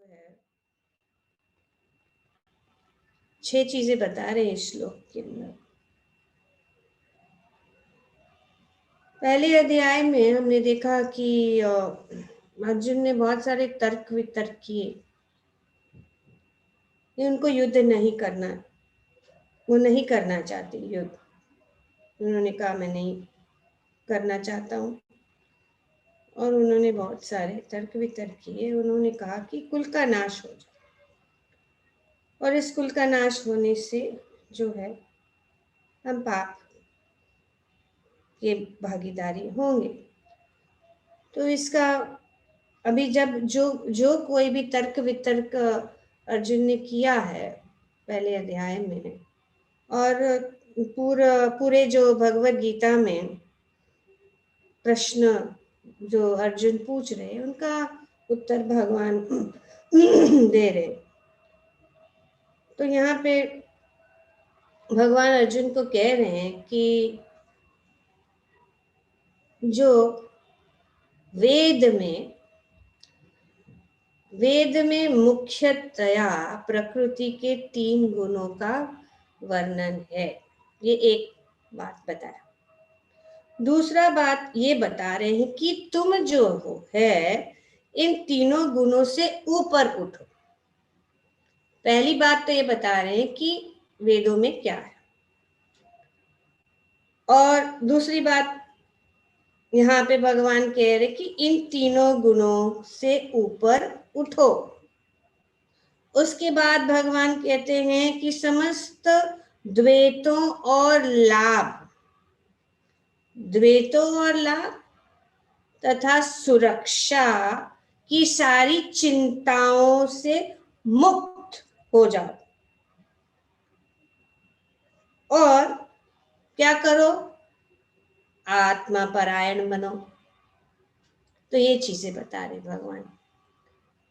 है 6 चीजें बता रहे हैं इस श्लोक के अंदर। पहले अध्याय में हमने देखा कि अर्जुन ने बहुत सारे तर्क वितर्क किए कि उनको युद्ध नहीं करना, वो नहीं करना चाहते युद्ध। उन्होंने कहा मैं नहीं करना चाहता हूँ, और उन्होंने बहुत सारे तर्क वितर्क किए। उन्होंने कहा कि कुल का नाश हो जाए, और इस कुल का नाश होने से जो है हम पाप के भागीदारी होंगे। तो इसका अभी जब जो कोई भी तर्क वितर्क अर्जुन ने किया है पहले अध्याय में, और पूरे जो भगवत गीता में प्रश्न जो अर्जुन पूछ रहे हैं उनका उत्तर भगवान दे रहे। तो यहाँ पे भगवान अर्जुन को कह रहे हैं कि जो वेद में मुख्यतया प्रकृति के 3 गुणों का वर्णन है। ये एक बात बताया। दूसरा बात ये बता रहे हैं कि तुम जो हो है इन तीनों गुणों से ऊपर उठो। पहली बात तो ये बता रहे हैं कि वेदों में क्या है, और दूसरी बात यहाँ पे भगवान कह रहे कि इन तीनों गुणों से ऊपर उठो। उसके बाद भगवान कहते हैं कि समस्त द्वैतों और लाभ तथा सुरक्षा की सारी चिंताओं से मुक्त हो जाओ, और क्या करो, आत्मा परायण बनो। तो ये चीजें बता रहे भगवान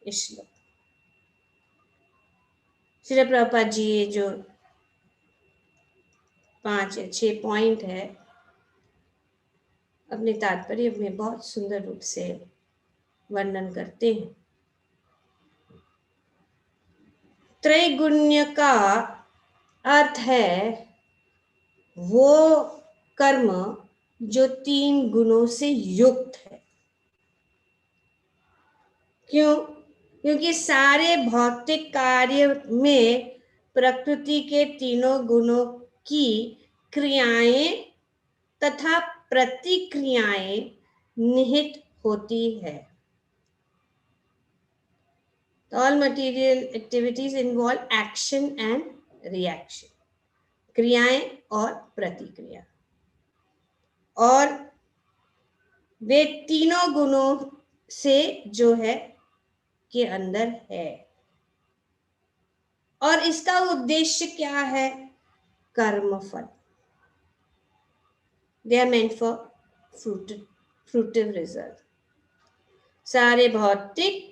इस श्लोक। श्री प्रभुपाद जी ये जो 5 या 6 पॉइंट है अपने तात्पर्य में बहुत सुंदर रूप से वर्णन करते हैं। त्रैगुण्य का अर्थ है वो कर्म जो 3 गुणों से युक्त है। क्यों? क्योंकि सारे भौतिक कार्य में प्रकृति के 3 गुणों की क्रियाएं तथा प्रतिक्रियाएं निहित होती है। All material activities involve action and reaction, क्रियाएं और प्रतिक्रिया, और वे 3 गुणों से जो है के अंदर है। और इसका उद्देश्य क्या है? कर्मफल। They are meant for fruitive result. सारे भौतिक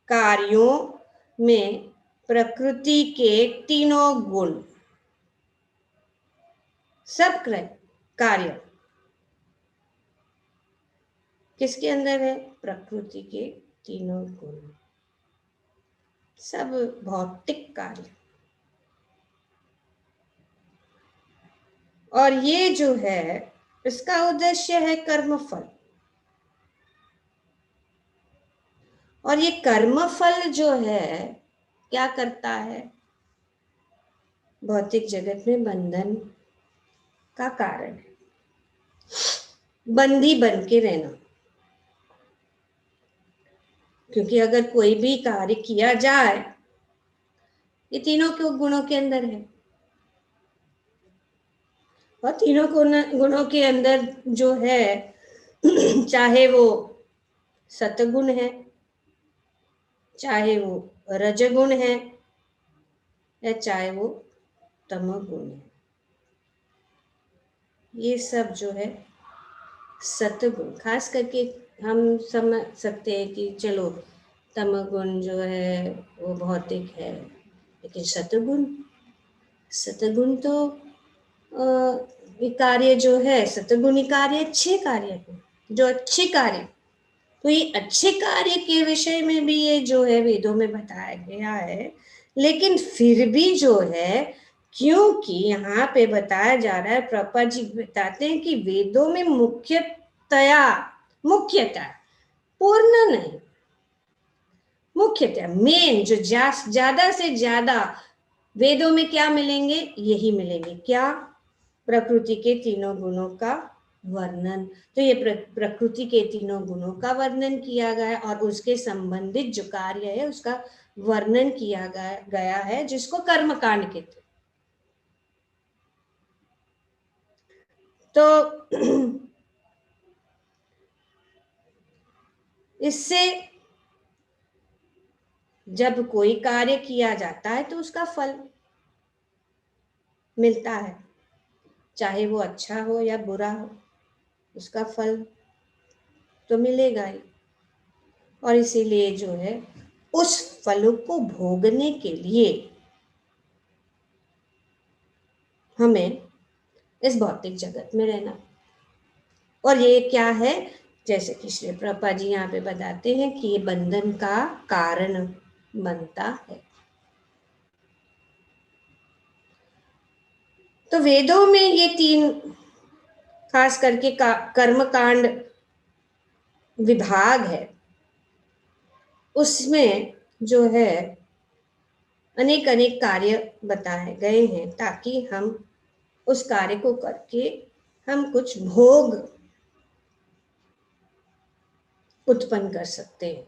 कार्यों में प्रकृति के 3 गुण, सब कार्य किसके अंदर है? प्रकृति के 3 गुण, सब भौतिक कार्य। और ये जो है इसका उद्देश्य है कर्मफल। और ये कर्मफल जो है क्या करता है? भौतिक जगत में बंधन का कारण है, बंदी बन के रहना। क्योंकि अगर कोई भी कार्य किया जाए ये 3 गुणों के अंदर है, और 3 गुणों के अंदर जो है चाहे वो सतगुण है, चाहे वो रजगुण है, या चाहे वो तमगुण है, ये सब जो है सतगुण। खास करके हम समझ सकते हैं कि चलो तमगुण जो है वो भौतिक है, लेकिन सतगुण तो कार्य जो है, सतगुणी कार्य अच्छे कार्य है, जो अच्छे कार्य तो ये अच्छे कार्य के विषय में भी ये जो है वेदों में बताया गया है, लेकिन फिर भी जो है, क्योंकि यहाँ पे बताया जा रहा है, प्रभुपाद जी बताते हैं कि वेदों में मुख्यतः पूर्ण नहीं, मुख्यतः मेन जो ज्यादा से ज्यादा वेदों में क्या मिलेंगे, यही मिलेंगे, क्या, प्रकृति के तीनों गुणों का वर्णन। तो ये प्रकृति के तीनों गुणों का वर्णन किया गया और उसके संबंधित जो कार्य है उसका वर्णन किया गया है, जिसको कर्मकांड कहते। तो इससे जब कोई कार्य किया जाता है तो उसका फल मिलता है, चाहे वो अच्छा हो या बुरा हो, उसका फल तो मिलेगा ही। और इसीलिए जो है उस फल को भोगने के लिए हमें इस भौतिक जगत में रहना। और ये क्या है, जैसे कि श्री प्रभुपाद जी यहाँ पे बताते हैं कि ये बंधन का कारण बनता है। तो वेदों में ये तीन खास करके कर्मकांड विभाग है, उसमें जो है अनेक अनेक कार्य बताए गए हैं, ताकि हम उस कार्य को करके हम कुछ भोग उत्पन्न कर सकते हैं।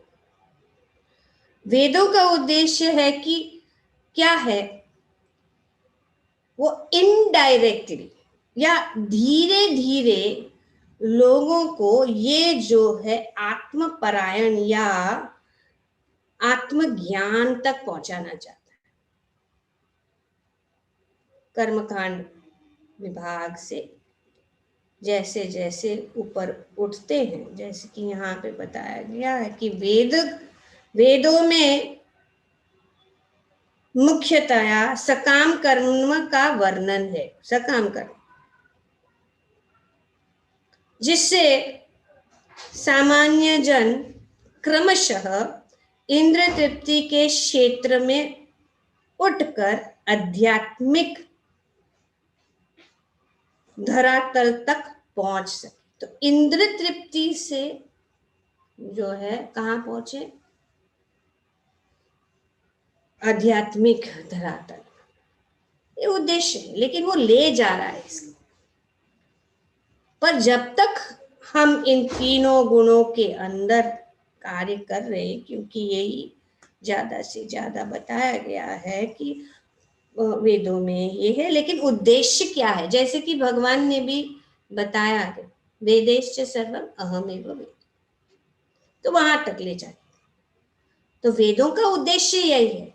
वेदों का उद्देश्य है कि क्या है, वो इनडायरेक्टली या धीरे धीरे लोगों को ये जो है आत्मपरायण या आत्मज्ञान तक पहुंचाना चाहता है। कर्मकांड विभाग से जैसे जैसे ऊपर उठते हैं, जैसे कि यहाँ पे बताया गया है कि वेदों में मुख्यतया सकाम कर्म का वर्णन है, सकाम कर्म, जिससे सामान्य जन क्रमशः इंद्र तृप्ति के क्षेत्र में उठकर आध्यात्मिक धरातल तक पहुंच सके। तो इंद्र तृप्ति से जो है कहाँ पहुंचे, आध्यात्मिक धरातल, ये उद्देश्य है, लेकिन वो ले जा रहा है इसको। पर जब तक हम इन तीनों गुणों के अंदर कार्य कर रहे हैं, क्योंकि यही ज्यादा से ज्यादा बताया गया है कि वेदों में ये है, लेकिन उद्देश्य क्या है, जैसे कि भगवान ने भी बताया है, वेदेश्च सर्वम अहमेव वेद, तो वहां तक ले जाए। तो वेदों का उद्देश्य यही है,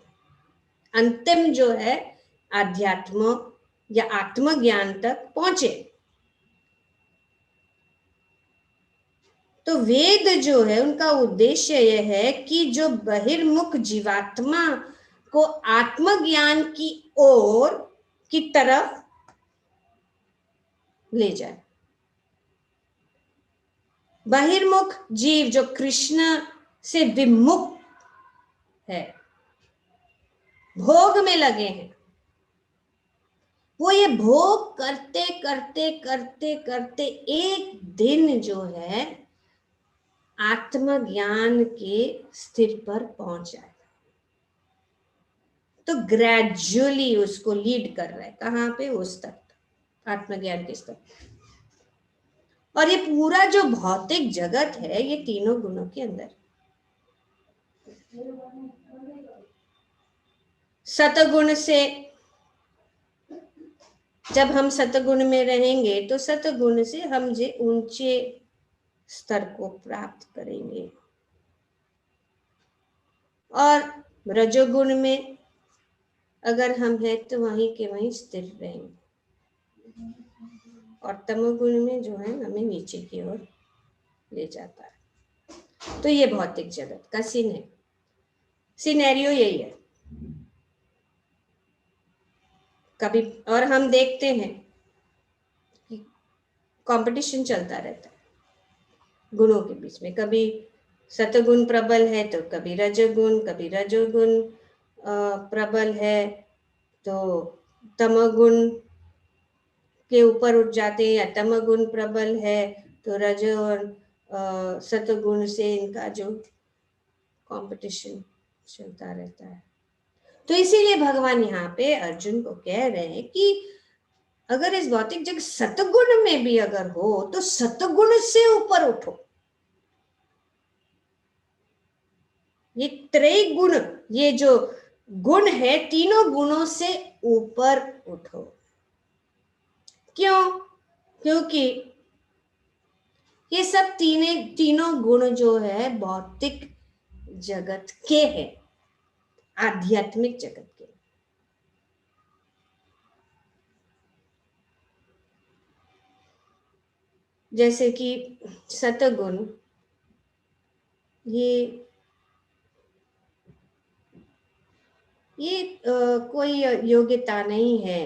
अंतिम जो है आध्यात्म या आत्मज्ञान तक पहुंचे। तो वेद जो है उनका उद्देश्य यह है कि जो बहिर्मुख जीवात्मा को आत्मज्ञान की ओर की तरफ ले जाए। बहिर्मुख जीव जो कृष्ण से विमुख है, भोग में लगे हैं, वो ये भोग करते करते करते करते एक दिन जो है आत्मज्ञान के स्थिर पर पहुंच जाए। तो ग्रेजुअली उसको लीड कर रहा है, कहाँ पे, उस तक, आत्मज्ञान के स्तर। और ये पूरा जो भौतिक जगत है ये तीनों गुणों के अंदर, सतगुण से जब हम सतगुण में रहेंगे तो सतगुण से हम जे ऊंचे स्तर को प्राप्त करेंगे, और रजोगुण में अगर हम हैं तो वहीं के वहीं स्थिर रहेंगे, और तमोगुण में जो है हमें नीचे की ओर ले जाता है। तो ये भौतिक जगत का सिनेरियो यही है। कभी और हम देखते हैं कि कंपटीशन चलता रहता है गुणों के बीच में, कभी सतगुण प्रबल है तो कभी रजोगुण, कभी रजोगुण प्रबल है तो तमोगुण के ऊपर उठ जाते हैं, या तमोगुण प्रबल है तो रजो और सतगुण से इनका जो कंपटीशन चलता रहता है। तो इसीलिए भगवान यहाँ पे अर्जुन को कह रहे हैं कि अगर इस भौतिक जग सतगुण में भी अगर हो तो सतगुण से ऊपर उठो। ये त्रय गुण, ये जो गुण है, तीनों गुणों से ऊपर उठो। क्यों? क्योंकि ये सब तीनों गुण जो है भौतिक जगत के हैं, आध्यात्मिक जगत के। जैसे कि सतगुण, ये कोई योग्यता नहीं है,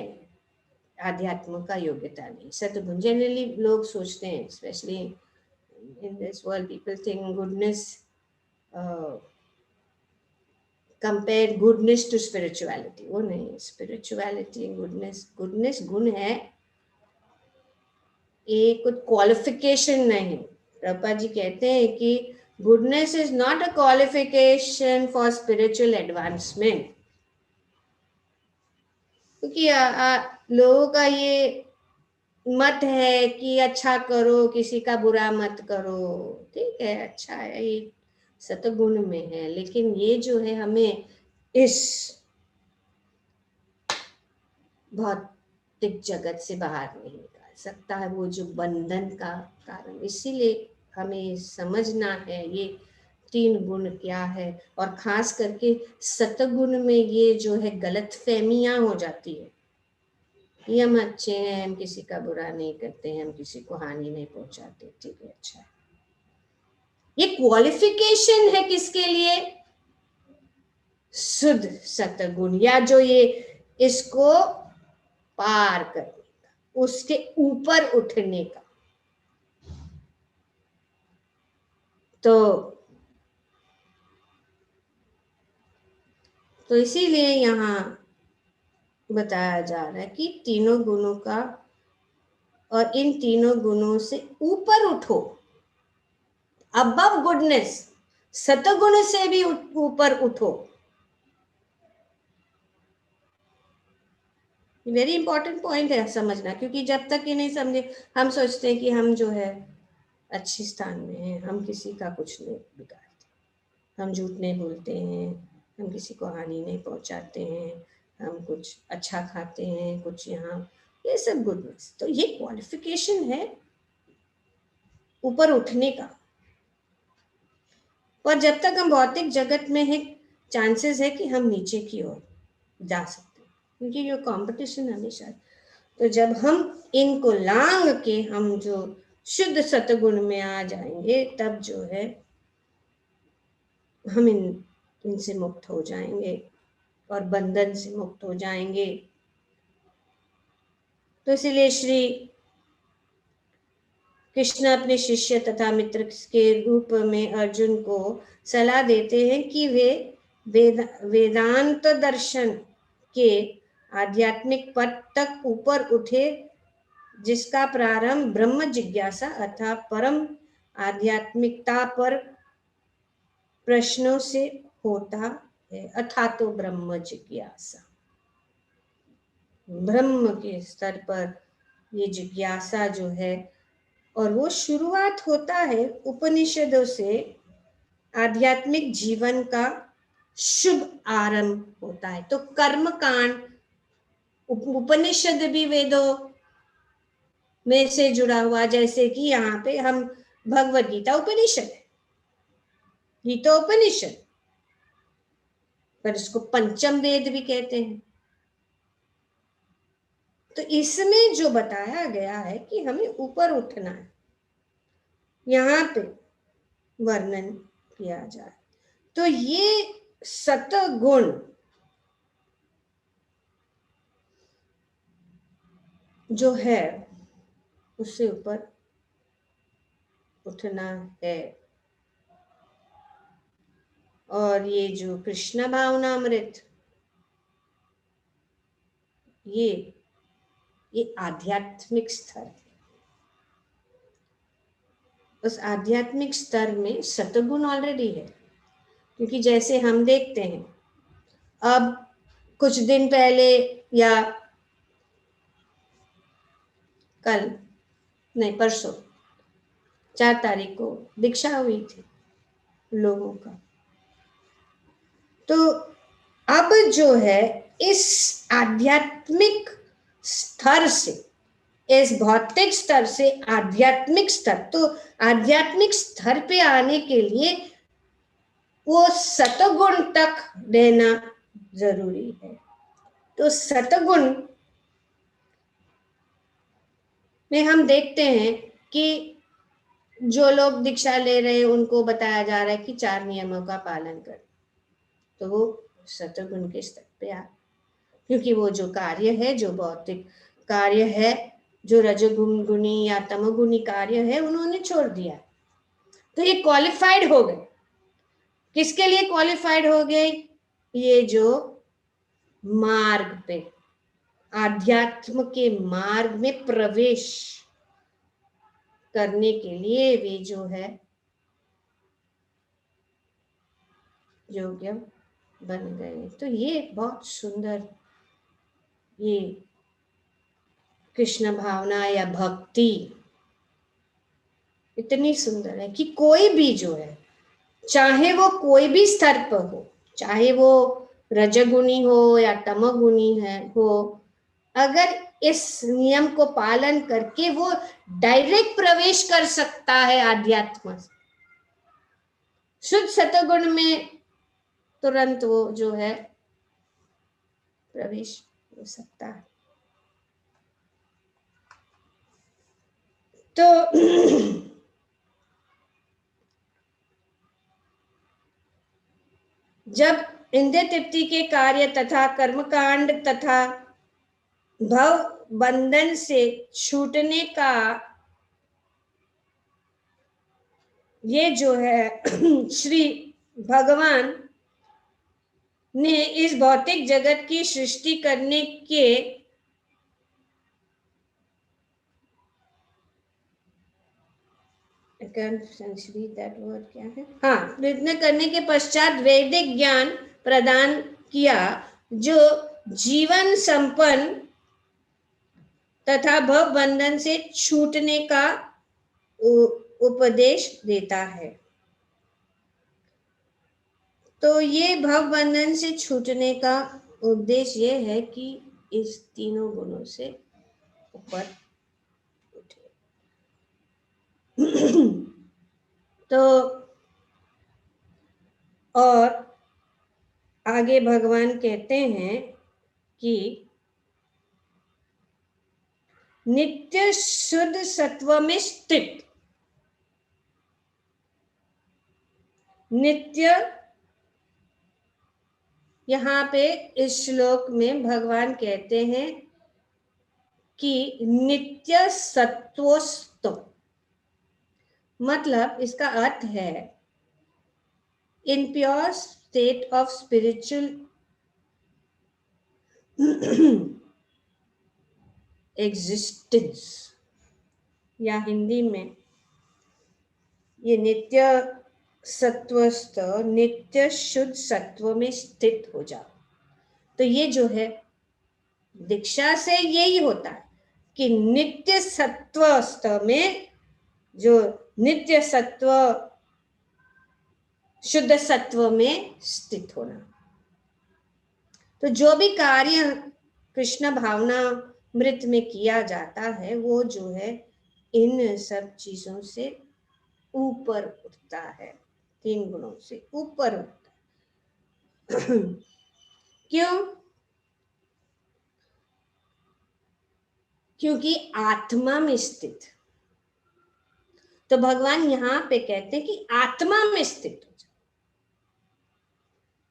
आध्यात्म का योग्यता नहीं। सतगुण जनरली लोग सोचते हैं, specially in this world people think goodness, compare goodness to spirituality. वो नहीं, स्पिरिचुअलिटी गुडनेस गुण है, ये कुछ क्वालिफिकेशन नहीं। प्रभुपाद जी कहते हैं कि goodness is not a qualification for spiritual advancement. क्योंकि लोगों का ये मत है कि अच्छा करो, किसी का बुरा मत करो। ठीक है, अच्छा है, ये सतगुण में है, लेकिन ये जो है हमें इस भौतिक जगत से बाहर नहीं निकाल सकता है, वो जो बंधन का कारण। इसीलिए हमें समझना है ये तीन गुण क्या है, और खास करके सतगुण में ये जो है गलत फहमियां हो जाती है कि हम अच्छे हैं, हम किसी का बुरा नहीं करते हैं, हम किसी को हानि नहीं पहुंचाते। ठीक है, अच्छा है। ये क्वालिफिकेशन है किसके लिए? शुद्ध सतगुण, या जो ये इसको पार करने का, उसके ऊपर उठने का। तो इसीलिए यहाँ बताया जा रहा है कि तीनों गुणों का, और इन तीनों गुणों से ऊपर उठो, अबव गुडनेस, सतगुण से भी ऊपर उठो। वेरी इंपॉर्टेंट पॉइंट है समझना, क्योंकि जब तक ये नहीं समझे, हम सोचते हैं कि हम जो है अच्छे स्थान में हैं, हम किसी का कुछ नहीं बिगाड़ते, हम झूठ नहीं बोलते हैं, हम किसी को हानि नहीं पहुंचाते हैं, हम कुछ अच्छा खाते हैं, कुछ यहाँ, ये सब गुडनेस। तो ये क्वालिफिकेशन है ऊपर उठने का। पर जब तक हम भौतिक जगत में है, चांसेस है कि हम नीचे की ओर जा सकते हैं, क्योंकि ये कंपटीशन हमेशा। तो जब हम इनको लांग के हम जो शुद्ध सतगुण में आ जाएंगे, तब जो है हम इनसे मुक्त हो जाएंगे और बंधन से मुक्त हो जाएंगे। तो इसलिए श्री कृष्ण अपने शिष्य तथा मित्र के रूप में अर्जुन को सलाह देते हैं कि वे वेदांत दर्शन के आध्यात्मिक पद तक ऊपर उठे, जिसका प्रारंभ ब्रह्म जिज्ञासा अर्थात परम आध्यात्मिकता पर प्रश्नों से होता है, अथा तो ब्रह्म जिज्ञासा। ब्रह्म के स्तर पर ये जिज्ञासा जो है, और वो शुरुआत होता है उपनिषदों से। आध्यात्मिक जीवन का शुभ आरंभ होता है। तो कर्म कांड, उपनिषद भी वेदों में से जुड़ा हुआ, जैसे कि यहाँ पे हम भगवद गीता उपनिषद है, गीता उपनिषद, पर इसको पंचम वेद भी कहते हैं। तो इसमें जो बताया गया है कि हमें ऊपर उठना है, यहाँ पे वर्णन किया जाए। तो ये सतगुण जो है उससे ऊपर उठना है। और ये जो कृष्ण भावनामृत, ये आध्यात्मिक स्तर है। उस आध्यात्मिक स्तर में सतगुण ऑलरेडी है, क्योंकि जैसे हम देखते हैं, अब कुछ दिन पहले या कल नहीं परसों 4 तारीख को दीक्षा हुई थी लोगों का। तो अब जो है इस आध्यात्मिक स्तर से, इस भौतिक स्तर से आध्यात्मिक स्तर, तो आध्यात्मिक स्तर पे आने के लिए वो सतगुण तक रहना जरूरी है। तो सतगुण में हम देखते हैं कि जो लोग दीक्षा ले रहे हैं उनको बताया जा रहा है कि 4 नियमों का पालन कर, तो वो सतगुण के स्तर पे आ, क्योंकि वो जो कार्य है, जो भौतिक कार्य है, जो रजोगुणी या तमोगुणी कार्य है, उन्होंने छोड़ दिया। तो ये क्वालिफाइड हो गए। किसके लिए क्वालिफाइड हो गए? ये जो मार्ग पे, आध्यात्म के मार्ग में प्रवेश करने के लिए वे जो है योग्य बन गए। तो ये बहुत सुंदर, ये कृष्ण भावना या भक्ति इतनी सुंदर है कि कोई भी जो है, चाहे वो कोई भी स्तर पर हो, चाहे वो रजगुणी हो या तमगुणी है हो, अगर इस नियम को पालन करके वो डायरेक्ट प्रवेश कर सकता है आध्यात्म, शुद्ध सतगुण में तुरंत वो जो है प्रवेश हो सकता है। तो जब इंद्रिय तृप्ति के कार्य तथा कर्मकांड तथा भव बंधन से छूटने का ये जो है श्री भगवान ने इस भौतिक जगत की सृष्टि करने के क्या है, हाँ, प्रयत्न करने के पश्चात वैदिक ज्ञान प्रदान किया, जो जीवन संपन्न तथा भव बंधन से छूटने का उपदेश देता है। तो ये भव बंधन से छूटने का उद्देश्य ये है कि इस तीनों गुणों से ऊपर उठे। तो और आगे भगवान कहते हैं कि नित्य शुद्ध सत्व में स्थित, नित्य, यहाँ पे इस श्लोक में भगवान कहते हैं कि नित्य सत्वस्थ, मतलब इसका अर्थ है in pure state of spiritual existence, या हिंदी में ये नित्य सत्वस्थ, नित्य शुद्ध सत्व में स्थित हो जाओ। तो ये जो है दीक्षा से यही होता है कि नित्य सत्वस्थ में, जो नित्य सत्व शुद्ध सत्व में स्थित होना। तो जो भी कार्य कृष्ण भावना मृत में किया जाता है वो जो है इन सब चीजों से ऊपर उठता है, 3 गुणों से ऊपर उठता है। क्यों? क्योंकि आत्मा में स्थित। तो भगवान यहाँ पे कहते हैं कि आत्मा में स्थित हो जाओ,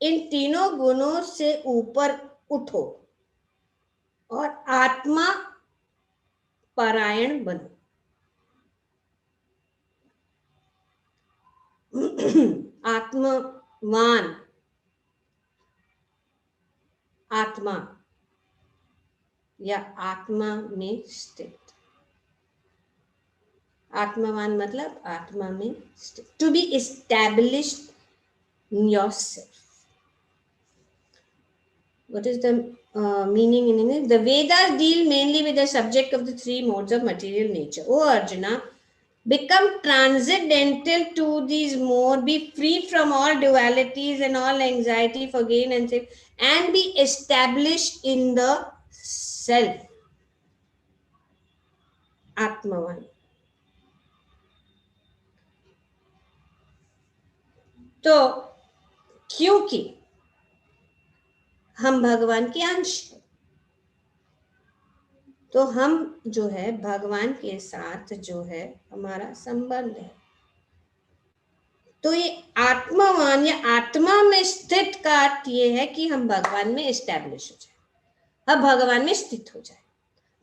इन तीनों गुणों से ऊपर उठो और आत्मा परायण बनो। आत्मा वान आत्मा या आत्मा में स्थित। आत्मावान मतलब आत्मा में स्थित। To be established in yourself. What is the meaning in English? The Vedas deal mainly with the subject of the three modes of material nature. O Arjuna, become transcendental to these modes, be free from all dualities and all anxiety for gain and save, and be established in the self. Atmavan. तो क्योंकि हम भगवान के अंश हैं, तो हम जो है भगवान के साथ जो है हमारा संबंध है। तो ये आत्मावान या आत्मा में स्थित का अर्थ ये है कि हम भगवान में एस्टैब्लिश हो जाए, अब भगवान में स्थित हो जाए,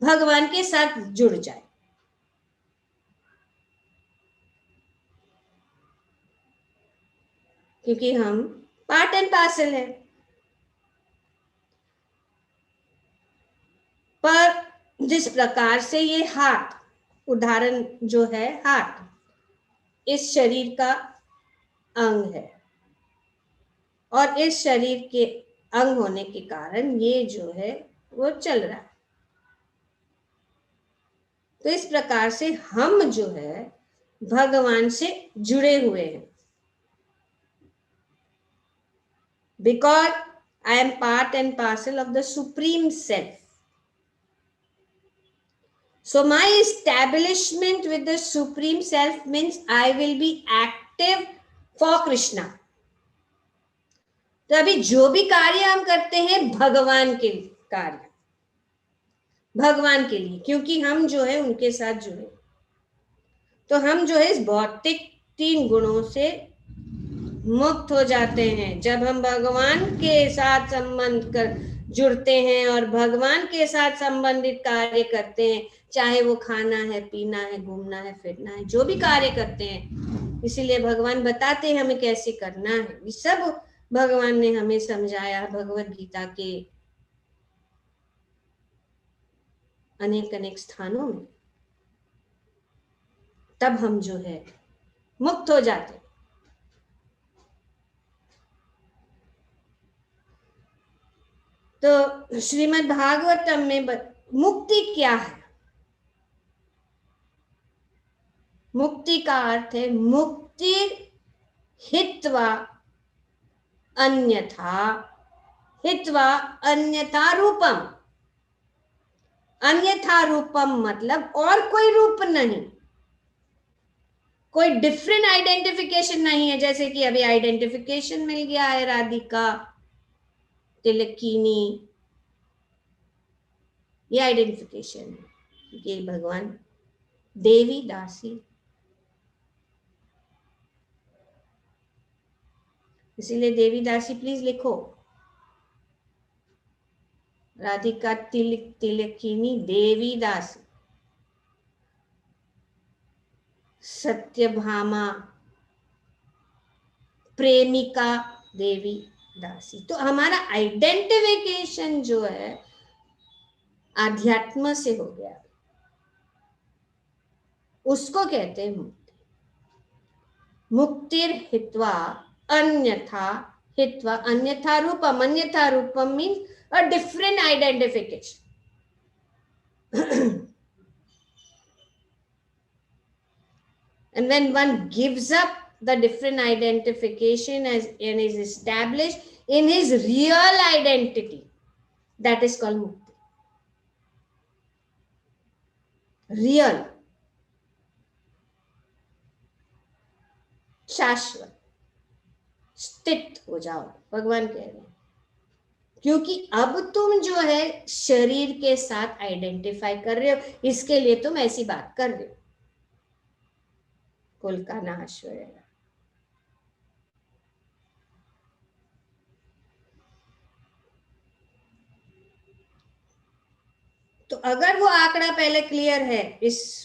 भगवान के साथ जुड़ जाए। क्योंकि हम पार्ट एंड पार्सल है। पर जिस प्रकार से ये हाथ, उदाहरण जो है हाथ इस शरीर का अंग है और इस शरीर के अंग होने के कारण ये जो है वो चल रहा है। तो इस प्रकार से हम जो है भगवान से जुड़े हुए हैं। Because I am part and parcel of the Supreme Self. So my establishment with the Supreme Self means I will be active for Krishna. तो अभी जो भी कार्य हम करते हैं भगवान के कार्य, भगवान के लिए, क्योंकि हम जो है उनके साथ जुड़े। तो हम जो है इस भौतिक 3 गुणों से मुक्त हो जाते हैं। जब हम भगवान के साथ संबंध कर जुड़ते हैं और भगवान के साथ संबंधित कार्य करते हैं, चाहे वो खाना है, पीना है, घूमना है, फिरना है, जो भी कार्य करते हैं, इसीलिए भगवान बताते हैं हमें कैसे करना है। ये सब भगवान ने हमें समझाया भगवत गीता के अनेक अनेक स्थानों में। तब हम जो है मुक्त हो जाते। तो श्रीमद् भागवतम में मुक्ति क्या है? मुक्ति का अर्थ है मुक्ति हित्वा अन्यथा, हित्वा अन्यथा रूपम। अन्यथा रूपम मतलब और कोई रूप नहीं, कोई डिफरेंट आइडेंटिफिकेशन नहीं है। जैसे कि अभी आइडेंटिफिकेशन मिल गया है राधिका, तिलकिनी, ये आइडेंटिफिकेशन है। ये भगवान देवी दासी, इसीलिए देवी दासी प्लीज लिखो, राधिका तिलकिनी देवी दासी, सत्यभामा प्रेमिका देवी दासी। तो हमारा आइडेंटिफिकेशन जो है आध्यात्म से हो गया, उसको कहते हैं मुक्ति। मुक्तिर हित्वा अन्यथा, हित्वा अन्यथा रूपम। अन्यथा रूपम means a different identification. And when one gives up the different identification and is established in his real identity, that is called mukti. Real, शाश्वत, स्थित हो जाओ, भगवान कह रहे हैं। क्योंकि अब तुम जो है शरीर के साथ आइडेंटिफाई कर रहे हो, इसके लिए तुम ऐसी बात कर रहे हो। कुल का नाश होएगा। तो अगर वो आंकड़ा पहले क्लियर है, इस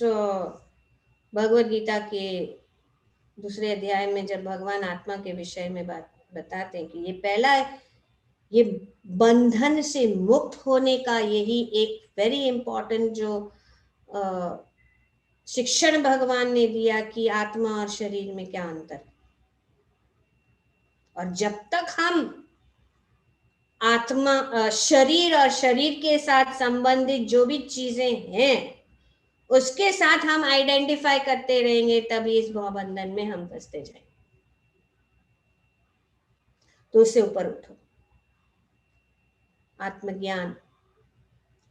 भगवद गीता के दूसरे अध्याय में जब भगवान आत्मा के विषय में बात बताते हैं कि ये पहला, ये बंधन से मुक्त होने का यही एक वेरी इंपॉर्टेंट जो शिक्षण भगवान ने दिया कि आत्मा और शरीर में क्या अंतर है। और जब तक हम आत्मा, शरीर और शरीर के साथ संबंधित जो भी चीजें हैं उसके साथ हम आइडेंटिफाई करते रहेंगे, तभी इस भवबंधन में हम फंसते जाएंगे। तो उससे ऊपर उठो। आत्मज्ञान,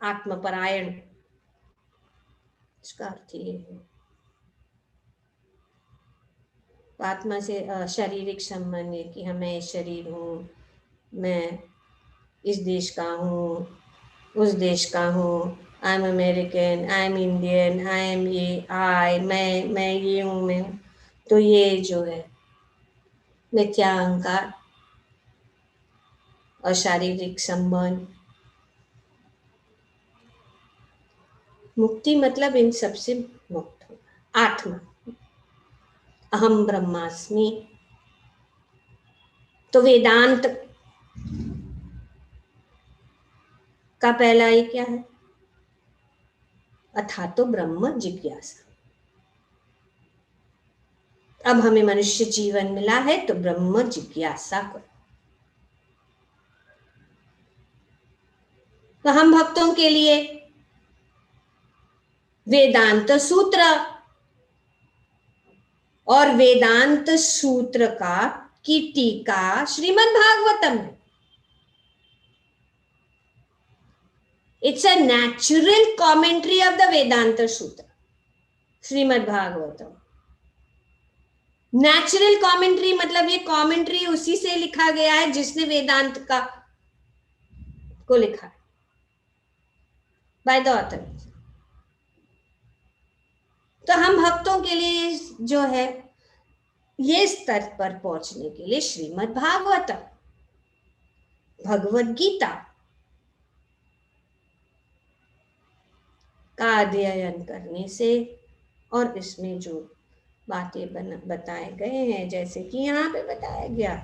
आत्मपरायण, इसका अर्थ ये है। आत्मा से शारीरिक संबंध है कि मैं शरीर हूँ, मैं इस देश का हूँ, उस देश का हूँ, I am American, I am Indian, I am ये, मैं ये हूँ, मैं हूँ। तो ये जो है मिथ्या अहंकार और शारीरिक संबंध। मुक्ति मतलब इन सबसे मुक्त हो। आत्मा, अहम ब्रह्मास्मि। तो वेदांत का पहला ही क्या है? अथातो ब्रह्म जिज्ञासा। अब हमें मनुष्य जीवन मिला है तो ब्रह्म जिज्ञासा करो। तो हम भक्तों के लिए वेदांत सूत्र, और वेदांत सूत्र की टीका श्रीमद् भागवतम है। It's a natural commentary of the Vedanta Sutra, Srimad Bhagavatam. Natural commentary मतलब ये कमेंट्री उसी से लिखा गया है जिसने वेदांत को लिखा है, बाय द ऑथर। तो हम भक्तों के लिए जो है ये स्तर पर पहुंचने के लिए श्रीमद् भागवतम, भगवद गीता का अध्ययन करने से, और इसमें जो बातें बताए गए हैं, जैसे कि यहाँ पे बताया गया,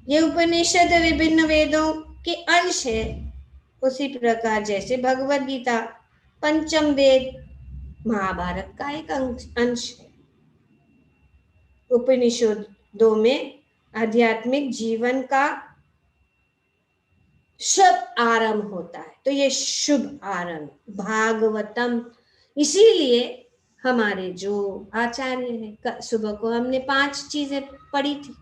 ये उपनिषद विभिन्न वेदों के अंश है। उसी प्रकार जैसे भगवद गीता पंचम वेद महाभारत का एक अंश है। उपनिषदों में आध्यात्मिक जीवन का शुभ आरंभ होता है। तो ये शुभ आरंभ भागवतम, इसीलिए हमारे जो आचार्य हैं, सुबह को हमने 5 चीजें पढ़ी थी,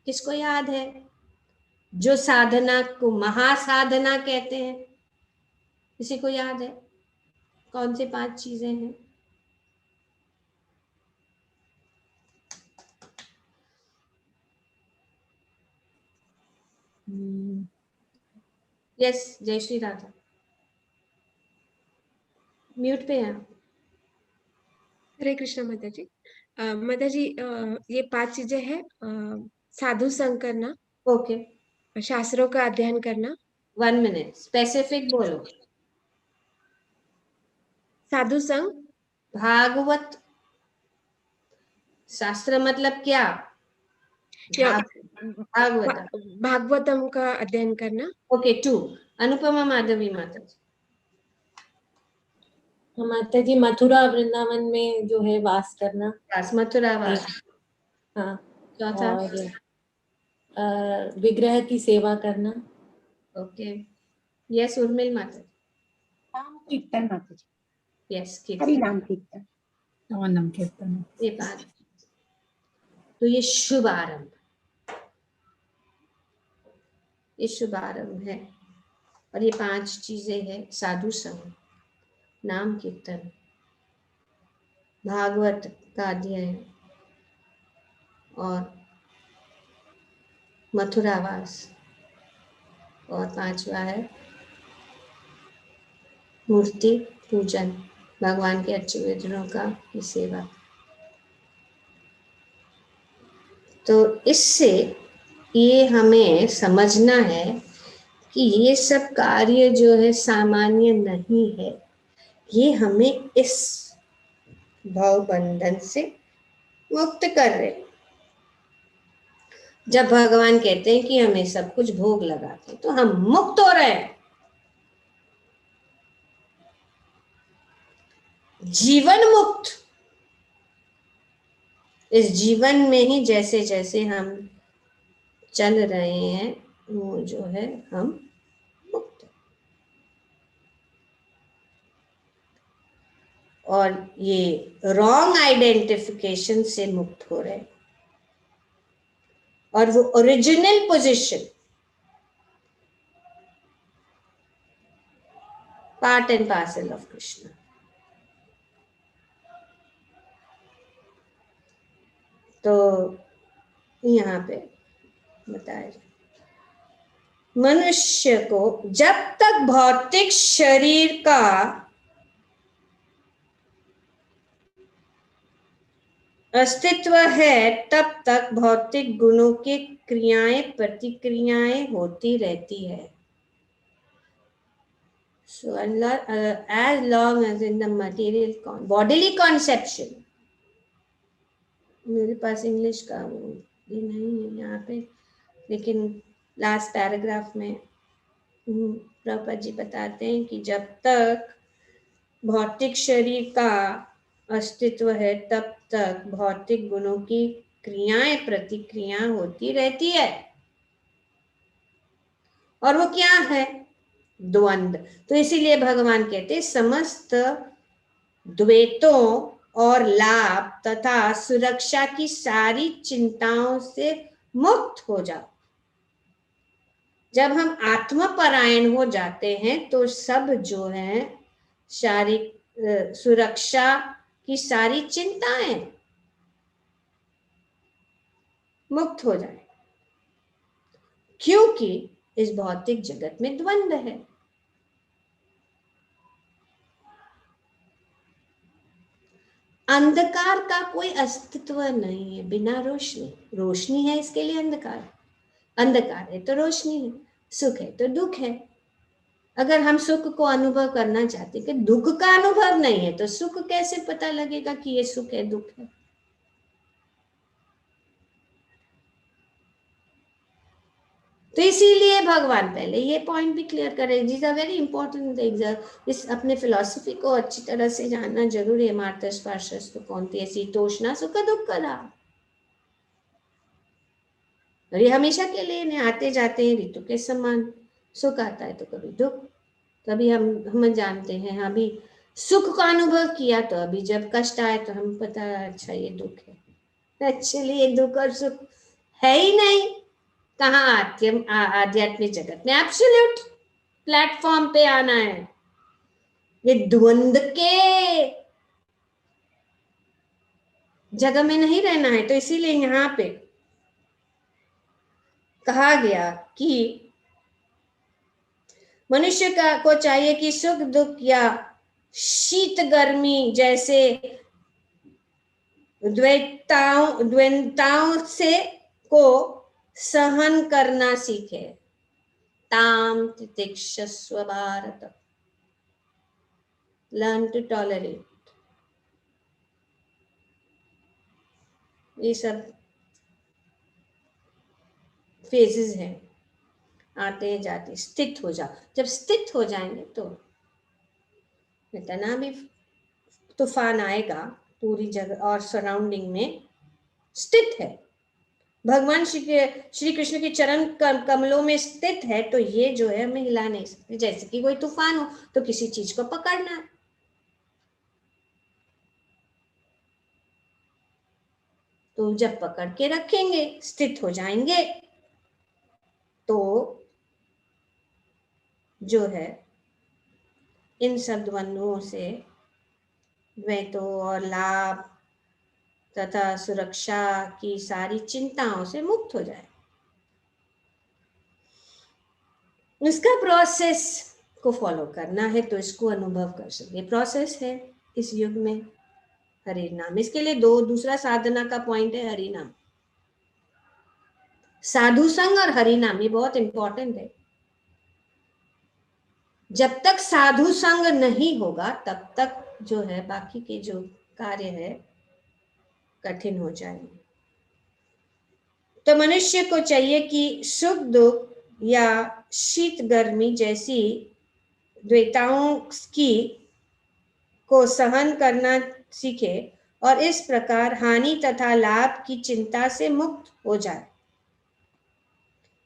किसको याद है? जो साधना को महासाधना कहते हैं, किसी को याद है कौन से 5 चीजें हैं? यस, जय श्री राधा, म्यूट पे हैं। हरे कृष्णा माता जी। माता जी, ये 5 चीजें हैं। साधु संग करना, ओके, शास्त्रों का अध्ययन करना। 1 मिनट, स्पेसिफिक बोलो। साधु संग, भागवत शास्त्र मतलब क्या? भागवतम का अध्ययन करना। ओके, 2। अनुपमा माधवी माता जी। माता जी, मथुरा वृंदावन में जो है वास करना, मथुरा वास। हाँ। चौथा, और विग्रह की सेवा करना। ओके, यस उर्मिल माता जी। नाम कीर्तन माता जी। यस, हरि नाम कीर्तन, नाम कीर्तन। ये बात। तो ये शुभ आरंभ, ये शुभ आरंभ है। और ये 5 चीजें हैं, साधु संग, नाम कीर्तन, भागवत का अध्ययन और मथुरावास, और 5वां है मूर्ति पूजन, भगवान के अच्छे विग्रहों का की सेवा। तो इससे ये हमें समझना है कि ये सब कार्य जो है सामान्य नहीं है, ये हमें इस भव बंधन से मुक्त कर रहे। जब भगवान कहते हैं कि हमें सब कुछ भोग लगाते तो हम मुक्त हो रहे हैं। जीवन मुक्त, इस जीवन में ही जैसे जैसे हम चल रहे हैं वो जो है हम मुक्त, और ये रॉन्ग आइडेंटिफिकेशन से मुक्त हो रहे हैं। और वो original position, part and parcel of Krishna. तो यहाँ पे बताया मनुष्य को जब तक भौतिक शरीर का अस्तित्व है तब तक भौतिक गुणों की क्रियाएं प्रतिक्रियाएं होती रहती है। So as long as in the material bodily conception, मेरे पास इंग्लिश का ये नहीं है यहाँ पे, लेकिन लास्ट पैराग्राफ में प्रभुपाद जी बताते हैं कि जब तक भौतिक शरीर का अस्तित्व है तब तक भौतिक गुणों की क्रियाएं प्रतिक्रिया होती रहती है। और वो क्या है? द्वंद। तो इसीलिए भगवान कहते हैं समस्त द्वैतों और लाभ तथा सुरक्षा की सारी चिंताओं से मुक्त हो जाओ। जब हम आत्मपरायण हो जाते हैं तो सब जो है शारीरिक सुरक्षा की सारी चिंताएं मुक्त हो जाए, क्योंकि इस भौतिक जगत में द्वंद है। अंधकार का कोई अस्तित्व नहीं है बिना रोशनी। रोशनी है इसके लिए अंधकार, अंधकार है तो रोशनी है, सुख है तो दुख है। अगर हम सुख को अनुभव करना चाहते हैं कि दुख का अनुभव नहीं है तो सुख कैसे पता लगेगा कि ये सुख है दुख है? तो इसीलिए भगवान पहले ये पॉइंट भी क्लियर करें। This are very important exam. इस अपने फिलॉसफी को अच्छी तरह से जानना जरूरी है। मार्तस स्पर्शस तो कौन थी शीतोष्णा सुख दुख कदा, और ये हमेशा के लिए आते जाते हैं ऋतु के समान। सुख आता है तो कभी दुख, कभी हम जानते हैं अभी सुख का अनुभव किया तो अभी जब कष्ट आए तो हम पता अच्छा ये दुख है। एक्चुअली ये दुख और सुख है ही नहीं। कहाँ आध्यात्मिक जगत में एब्सोल्यूट प्लेटफॉर्म पे आना है। ये द्वंद के जगह में नहीं रहना है। तो इसीलिए यहाँ पे कहा गया कि मनुष्य को चाहिए कि सुख दुख या शीत गर्मी जैसे द्वैताओं से को सहन करना सीखे। ताम तितिक्षस्व भारत, लर्न टू टॉलरेट। ये सब फेजेस हैं, आते हैं जाते। स्थित हो जाओ। जब स्थित हो जाएंगे तो इतना भी तूफान आएगा पूरी जगह और सराउंडिंग में स्थित है, भगवान श्री कृष्ण के चरण कमलों में स्थित है, तो ये जो है हमें हिला नहीं सकते। जैसे कि कोई तूफान हो तो किसी चीज को पकड़ना है, तो जब पकड़ के रखेंगे स्थित हो जाएंगे तो जो है इन सब द्वंद्वों से, द्वैतों और लाभ तथा सुरक्षा की सारी चिंताओं से मुक्त हो जाए। इसका प्रोसेस को फॉलो करना है तो इसको अनुभव कर सके। प्रोसेस है इस युग में हरि नाम। इसके लिए दूसरा साधना का पॉइंट है हरि नाम, साधु संग और हरि नाम। ये बहुत इंपॉर्टेंट है। जब तक साधु संग नहीं होगा तब तक जो है बाकी के जो कार्य है कठिन हो जाएंगे। तो मनुष्य को चाहिए कि सुख दुख या शीत गर्मी जैसी द्वैताओं को सहन करना सीखे और इस प्रकार हानि तथा लाभ की चिंता से मुक्त हो जाए।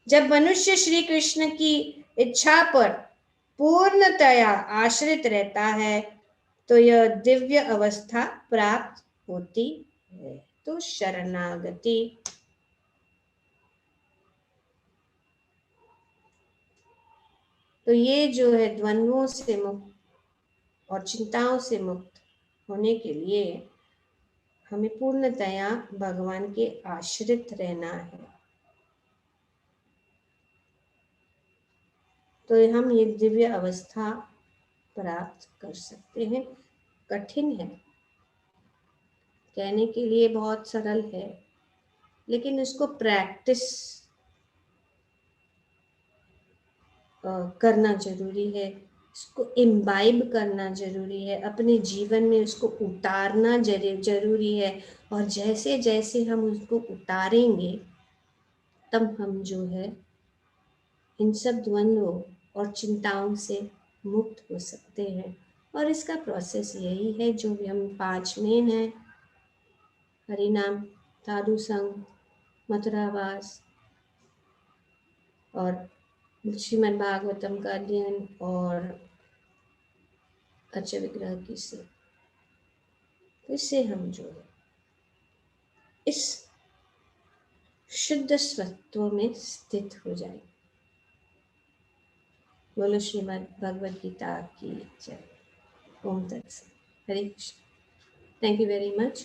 जब मनुष्य श्री कृष्ण की इच्छा पर पूर्णतया आश्रित रहता है तो यह दिव्य अवस्था प्राप्त होती है। तो शरणागति। तो ये जो है द्वंद्वों से मुक्त और चिंताओं से मुक्त होने के लिए हमें पूर्णतया भगवान के आश्रित रहना है। तो हम ये दिव्य अवस्था प्राप्त कर सकते हैं। कठिन है, कहने के लिए बहुत सरल है, लेकिन उसको प्रैक्टिस करना जरूरी है, उसको इम्बाइब करना जरूरी है, अपने जीवन में उसको उतारना जरूरी है। और जैसे जैसे हम उसको उतारेंगे तब हम जो है इन सब द्वंद्वों और चिंताओं से मुक्त हो सकते हैं। और इसका प्रोसेस यही है जो भी हम 5 मेन है, हरिनाम, साधु संग, मथुरावास और श्रीमद् भागवतम का अध्ययन और अच्छे विग्रह की से, इससे हम जो है इस शुद्ध स्वत्व में स्थित हो जाए। बोलो श्रीमद् भगवद गीता की जय। ओम तत्सत। Hare Krishna. Thank you very much.